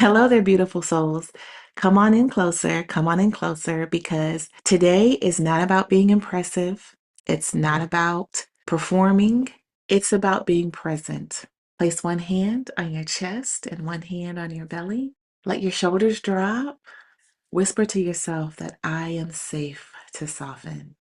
Hello there, beautiful souls. Come on in closer, because today is not about being impressive. It's not about performing. It's about being present. Place one hand on your chest and one hand on your belly. Let your shoulders drop. Whisper to yourself that I am safe to soften.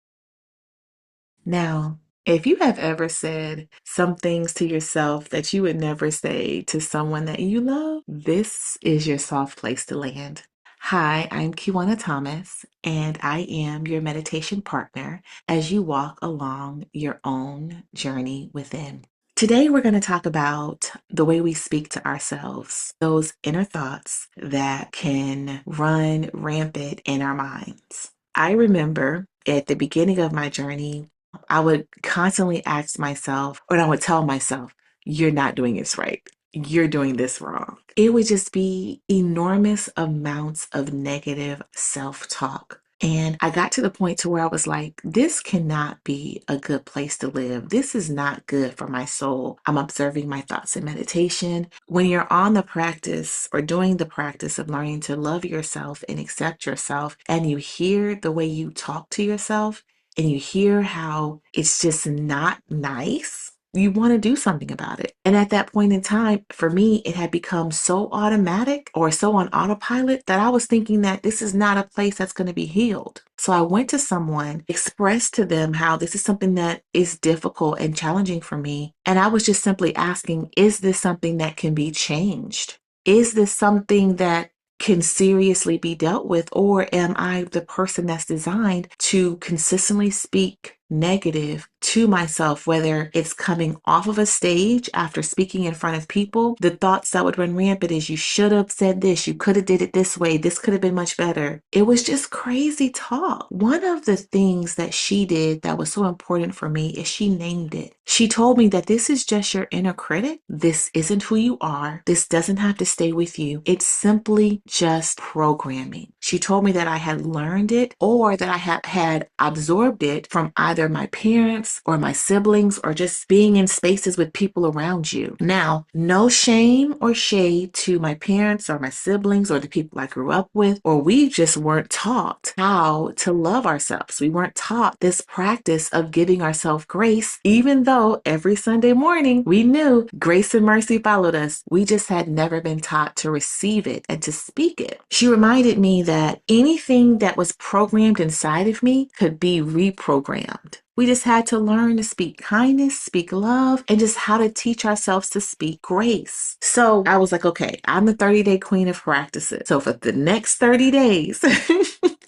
Now, if you have ever said some things to yourself that you would never say to someone that you love, this is your soft place to land. Hi, I'm Kiwana Thomas, and I am your meditation partner as you walk along your own journey within. Today, we're going to talk about the way we speak to ourselves, those inner thoughts that can run rampant in our minds. I remember at the beginning of my journey, I would constantly ask myself, or I would tell myself, you're not doing this right. You're doing this wrong. It would just be enormous amounts of negative self-talk. And I got to the point to where I was like, this cannot be a good place to live. This is not good for my soul. I'm observing my thoughts in meditation. When you're on the practice or doing the practice of learning to love yourself and accept yourself, and you hear the way you talk to yourself, and you hear how it's just not nice, you want to do something about it. And at that point in time, for me, it had become so automatic or so on autopilot that I was thinking that this is not a place that's going to be healed. So I went to someone, expressed to them how this is something that is difficult and challenging for me. And I was just simply asking, is this something that can be changed? Is this something that can seriously be dealt with, or am I the person that's designed to consistently speak negative to myself, whether it's coming off of a stage after speaking in front of people? The thoughts that would run rampant is, you should have said this, you could have did it this way, this could have been much better. It was just crazy talk. One of the things that she did that was so important for me is she named it. She told me that this is just your inner critic. This isn't who you are. This doesn't have to stay with you. It's simply just programming. She told me that I had learned it, or that I had absorbed it from either my parents or my siblings, or just being in spaces with people around you. Now, no shame or shade to my parents or my siblings or the people I grew up with, or we just weren't taught how to love ourselves. We weren't taught this practice of giving ourselves grace, even though every Sunday morning we knew grace and mercy followed us. We just had never been taught to receive it and to speak it. She reminded me that anything that was programmed inside of me could be reprogrammed. We just had to learn to speak kindness, speak love, and just how to teach ourselves to speak grace. So I was like, okay, I'm the 30-day queen of practices. So for the next 30 days,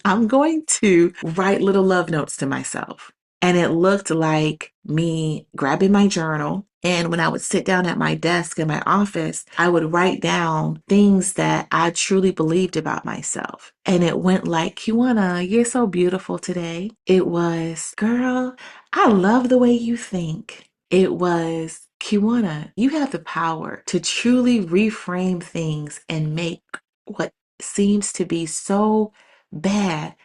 I'm going to write little love notes to myself. And it looked like me grabbing my journal. And when I would sit down at my desk in my office, I would write down things that I truly believed about myself. And it went like, Kiwana, you're so beautiful today. It was, girl, I love the way you think. It was, Kiwana, you have the power to truly reframe things and make what seems to be so bad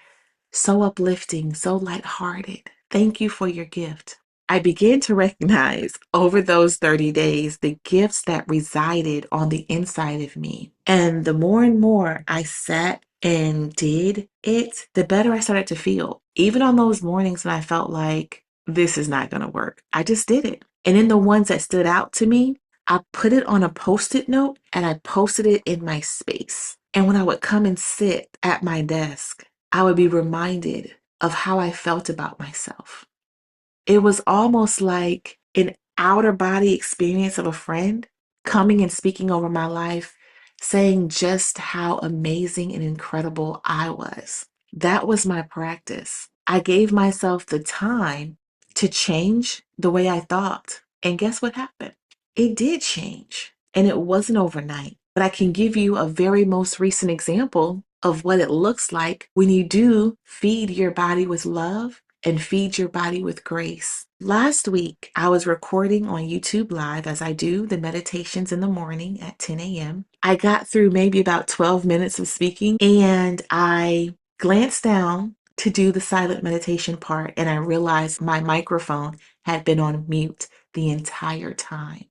so uplifting, so lighthearted. Thank you for your gift. I began to recognize over those 30 days the gifts that resided on the inside of me. And the more and more I sat and did it, the better I started to feel. Even on those mornings when I felt like this is not going to work, I just did it. And in the ones that stood out to me, I put it on a Post-it note and I posted it in my space. And when I would come and sit at my desk, I would be reminded of how I felt about myself. It was almost like an outer body experience of a friend coming and speaking over my life, saying just how amazing and incredible I was. That was my practice. I gave myself the time to change the way I thought. And guess what happened? It did change. And it wasn't overnight. But I can give you a very most recent example of what it looks like when you do feed your body with love and feed your body with grace. Last week, I was recording on YouTube Live, as I do the meditations in the morning at 10 a.m. I got through maybe about 12 minutes of speaking, and I glanced down to do the silent meditation part, and I realized my microphone had been on mute the entire time.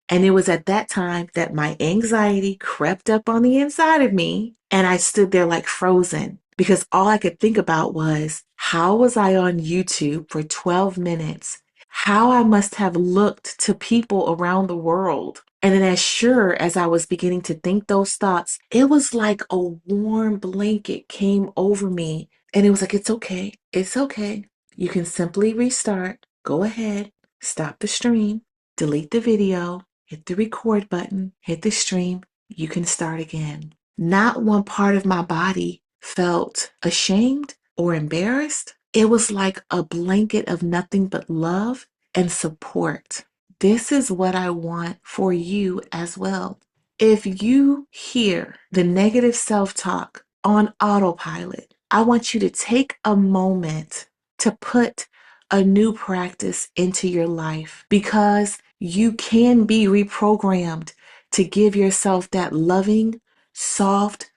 And it was at that time that my anxiety crept up on the inside of me, and I stood there like frozen because all I could think about was, how was I on YouTube for 12 minutes? How I must have looked to people around the world. And then, as sure as I was beginning to think those thoughts, it was like a warm blanket came over me. And it was like, it's okay. It's okay. You can simply restart. Go ahead. Stop the stream. Delete the video. Hit the record button. Hit the stream. You can start again. Not one part of my body felt ashamed or embarrassed. It was like a blanket of nothing but love and support. This is what I want for you as well. If you hear the negative self-talk on autopilot, I want you to take a moment to put a new practice into your life, because you can be reprogrammed to give yourself that loving, soft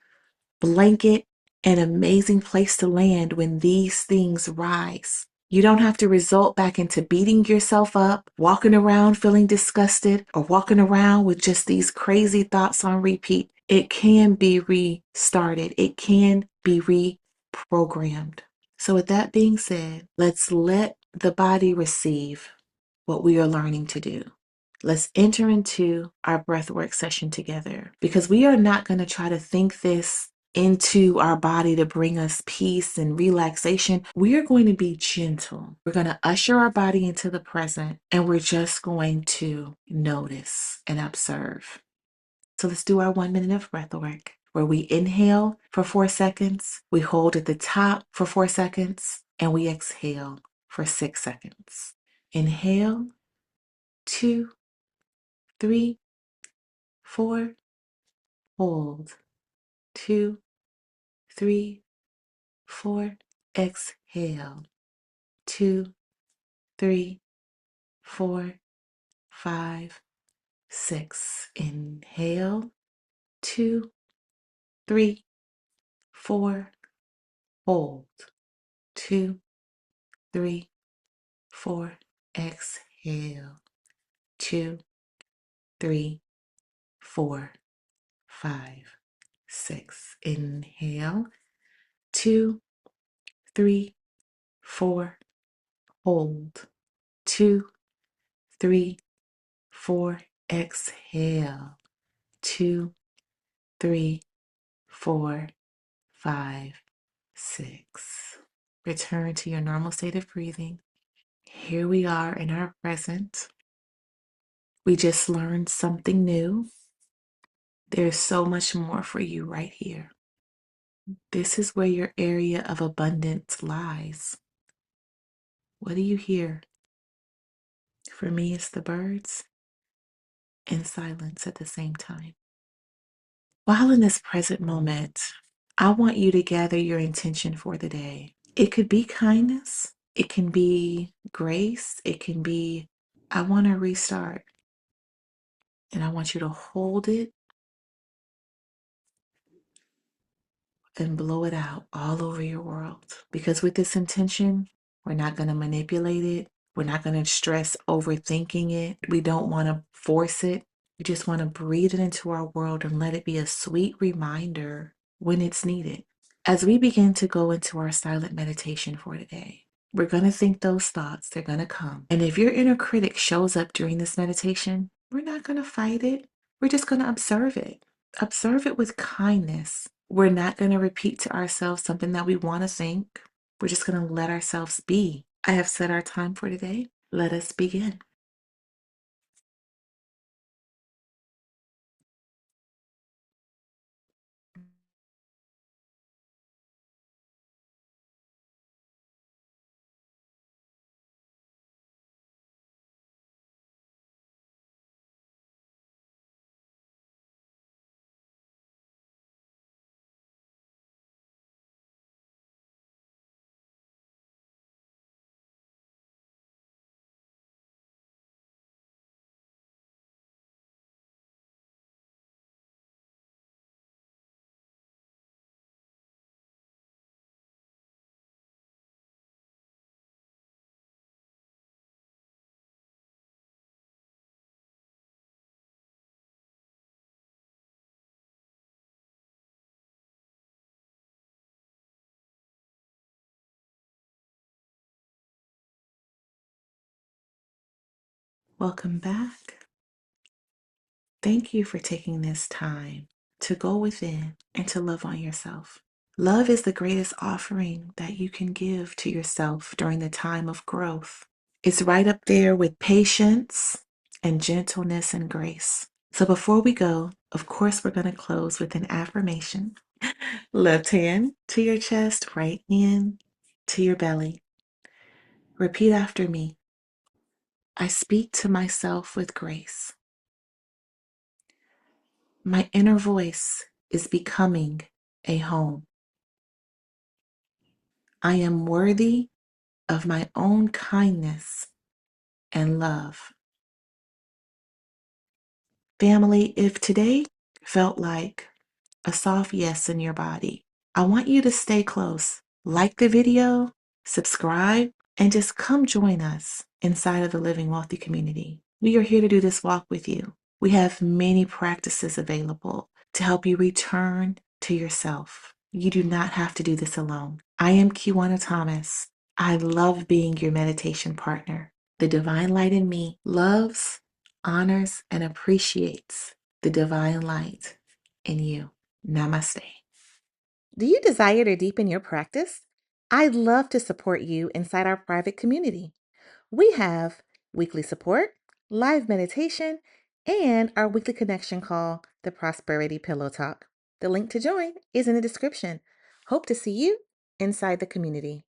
blanket, an amazing place to land when these things rise. You don't have to result back into beating yourself up, walking around feeling disgusted, or walking around with just these crazy thoughts on repeat. It can be restarted. It can be reprogrammed. So with that being said, let's let the body receive what we are learning to do. Let's enter into our breathwork session together, because we are not going to try to think this into our body to bring us peace and relaxation. We are going to be gentle. We're going to usher our body into the present, and we're just going to notice and observe. So let's do our 1 minute of breathwork, where we inhale for 4 seconds, we hold at the top for 4 seconds, and we exhale for 6 seconds. Inhale, 2, 3, 4, hold, 2, 3, 4, exhale, 2, 3, 4, 5, 6. Inhale, 2, 3, 4, hold, 2, 3, 4, exhale, 2, 3, 4, 5, 6. Inhale, 2, 3, 4, hold, 2, 3, 4, exhale, 2, 3, 4, 5, 6. Return to your normal state of breathing. Here we are in our present. We just learned something new. There's so much more for you right here. This is where your area of abundance lies. What do you hear? For me, it's the birds and silence at the same time. While in this present moment, I want you to gather your intention for the day. It could be kindness, it can be grace, it can be, I want to restart. And I want you to hold it and blow it out all over your world. Because with this intention, we're not going to manipulate it. We're not going to stress overthinking it. We don't want to force it. We just want to breathe it into our world and let it be a sweet reminder when it's needed. As we begin to go into our silent meditation for today, we're going to think those thoughts. They're going to come. And if your inner critic shows up during this meditation, we're not going to fight it. We're just going to observe it. Observe it with kindness. We're not going to repeat to ourselves something that we want to think. We're just going to let ourselves be. I have set our time for today. Let us begin. Welcome back. Thank you for taking this time to go within and to love on yourself. Love is the greatest offering that you can give to yourself during the time of growth. It's right up there with patience and gentleness and grace. So before we go, of course, we're going to close with an affirmation. Left hand to your chest, right hand to your belly. Repeat after me. I speak to myself with grace. My inner voice is becoming a home. I am worthy of my own kindness and love. Family, if today felt like a soft yes in your body, I want you to stay close. Like the video, subscribe, and just come join us inside of the Living Wealthy community. We are here to do this walk with you. We have many practices available to help you return to yourself. You do not have to do this alone. I am Kiwana Thomas. I love being your meditation partner. The divine light in me loves, honors, and appreciates the divine light in you. Namaste. Do you desire to deepen your practice? I'd love to support you inside our private community. We have weekly support, live meditation, and our weekly connection call, the Prosperity Pillow Talk. The link to join is in the description. Hope to see you inside the community.